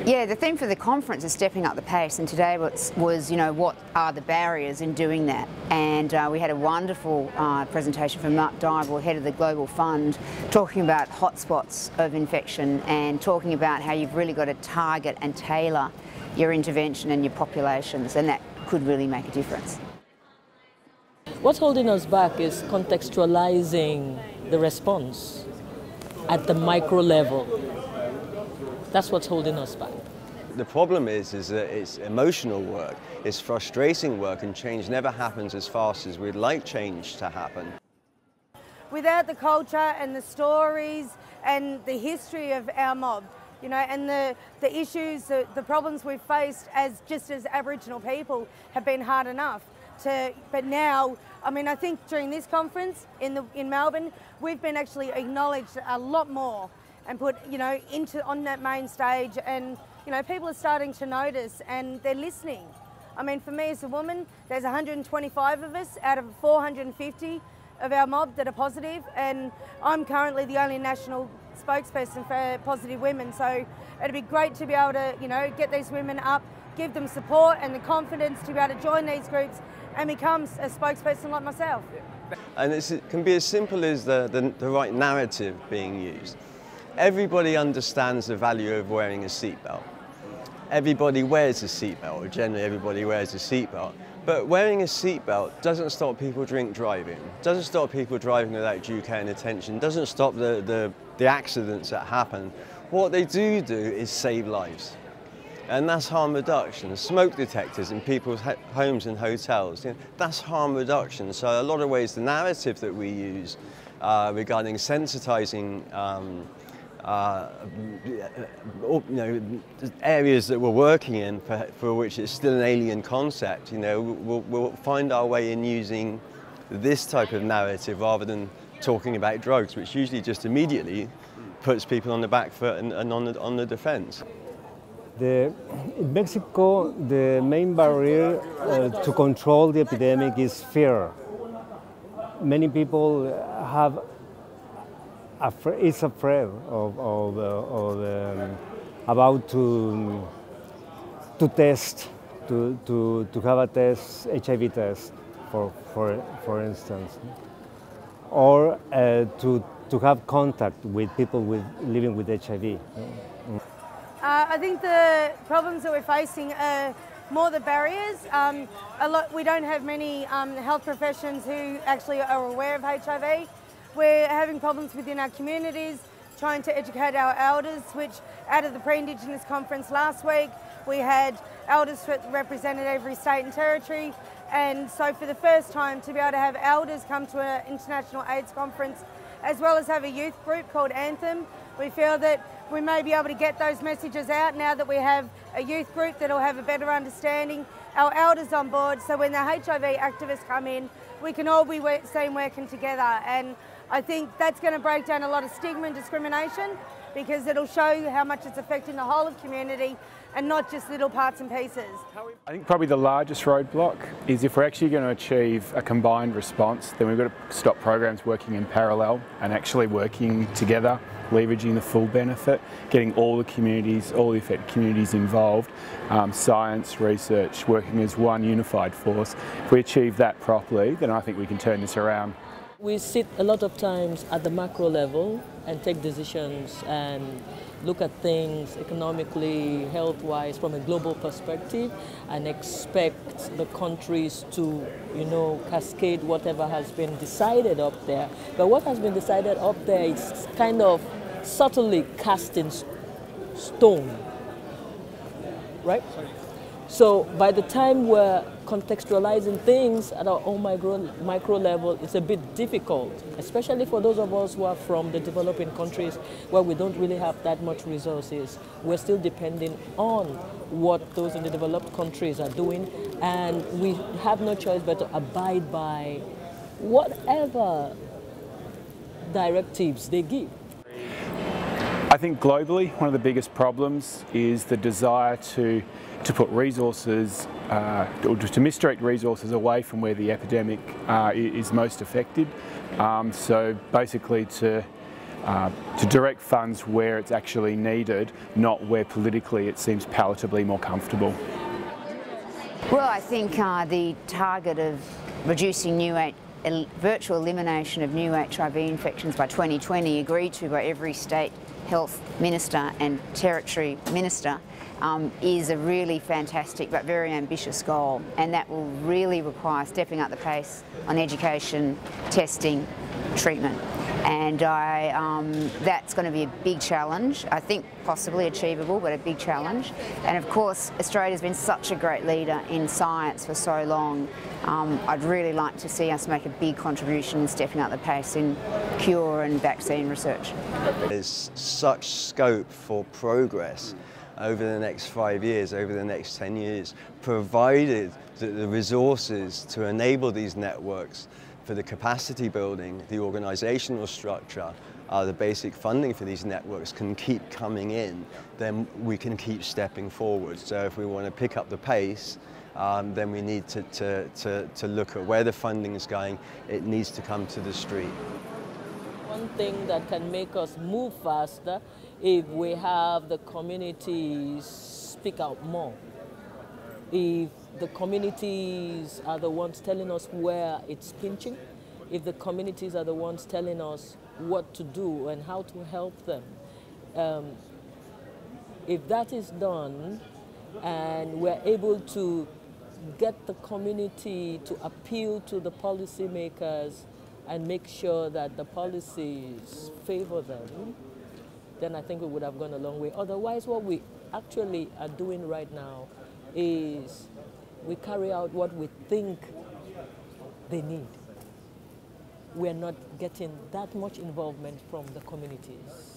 Yeah, the theme for the conference is stepping up the pace, and today was you know, what are the barriers in doing that? And we had a wonderful presentation from Mark Dybel, head of the Global Fund, talking about hotspots of infection and talking about how you've really got to target and tailor your intervention and your populations, and that could really make a difference. What's holding us back is contextualizing the response at the micro level. That's what's holding us back. The problem is that it's emotional work, it's frustrating work, and change never happens as fast as we'd like change to happen. Without the culture and the stories and the history of our mob, you know, and the issues, the problems we've faced as Aboriginal people have been hard enough. But now, I mean, I think during this conference in Melbourne, we've been actually acknowledged a lot more and put, you know, on that main stage, and you know, people are starting to notice and they're listening. I mean, for me as a woman, there's 125 of us out of 450 of our mob that are positive, and I'm currently the only national spokesperson for positive women. So it'd be great to be able to, you know, get these women up, give them support and the confidence to be able to join these groups and become a spokesperson like myself. And it can be as simple as the right narrative being used. Everybody understands the value of wearing a seatbelt. Everybody wears a seatbelt, or generally everybody wears a seatbelt. But wearing a seatbelt doesn't stop people drink driving, doesn't stop people driving without due care and attention, doesn't stop the accidents that happen. What they do is save lives. And that's harm reduction. Smoke detectors in people's homes and hotels, you know, that's harm reduction. So a lot of ways the narrative that we use regarding sensitizing you know, areas that we're working in for which it's still an alien concept, you know, we'll find our way in using this type of narrative rather than talking about drugs, which usually just immediately puts people on the back foot and on the defense. In Mexico, the main barrier to control the epidemic is fear. Many people is afraid about to test, to have a test, HIV test, for instance, or to have contact with people living with HIV. I think the problems that we're facing are more the barriers. We don't have many health professions who actually are aware of HIV. We're having problems within our communities, trying to educate our elders, which out of the pre-Indigenous conference last week, we had elders represented every state and territory. And so for the first time to be able to have elders come to an international AIDS conference, as well as have a youth group called Anthem, we feel that we may be able to get those messages out now that we have a youth group that will have a better understanding, our elders on board, so when the HIV activists come in, we can all be seen working together. And I think that's going to break down a lot of stigma and discrimination, because it'll show how much it's affecting the whole of community and not just little parts and pieces. I think probably the largest roadblock is if we're actually going to achieve a combined response, then we've got to stop programs working in parallel and actually working together, leveraging the full benefit, getting all the communities, all the affected communities involved, science, research, working as one unified force. If we achieve that properly, then I think we can turn this around. We sit a lot of times at the macro level and take decisions and look at things economically, health-wise, from a global perspective, and expect the countries to, you know, cascade whatever has been decided up there. But what has been decided up there is kind of subtly cast in stone, right? So by the time we're contextualizing things at our own micro level, it's a bit difficult, especially for those of us who are from the developing countries where we don't really have that much resources. We're still depending on what those in the developed countries are doing, and we have no choice but to abide by whatever directives they give. I think globally, one of the biggest problems is the desire to put resources, or to misdirect resources away from where the epidemic is most affected. So basically to to direct funds where it's actually needed, not where politically it seems palatably more comfortable. Well, I think the target of reducing virtual elimination of new HIV infections by 2020, agreed to by every state health minister and territory minister, is a really fantastic but very ambitious goal, and that will really require stepping up the pace on education, testing, treatment. And that's going to be a big challenge. I think possibly achievable, but a big challenge. And of course, Australia's been such a great leader in science for so long. I'd really like to see us make a big contribution in stepping up the pace in cure and vaccine research. There's such scope for progress over the next 5 years, over the next 10 years, provided that the resources to enable these networks, for the capacity building, the organisational structure, the basic funding for these networks can keep coming in, then we can keep stepping forward. So if we want to pick up the pace, then we need to look at where the funding is going. It needs to come to the street. One thing that can make us move faster if we have the communities speak out more. If the communities are the ones telling us where it's pinching, if the communities are the ones telling us what to do and how to help them. If that is done and we're able to get the community to appeal to the policymakers and make sure that the policies favor them, then I think we would have gone a long way. Otherwise, what we actually are doing right now is we carry out what we think they need. We're not getting that much involvement from the communities.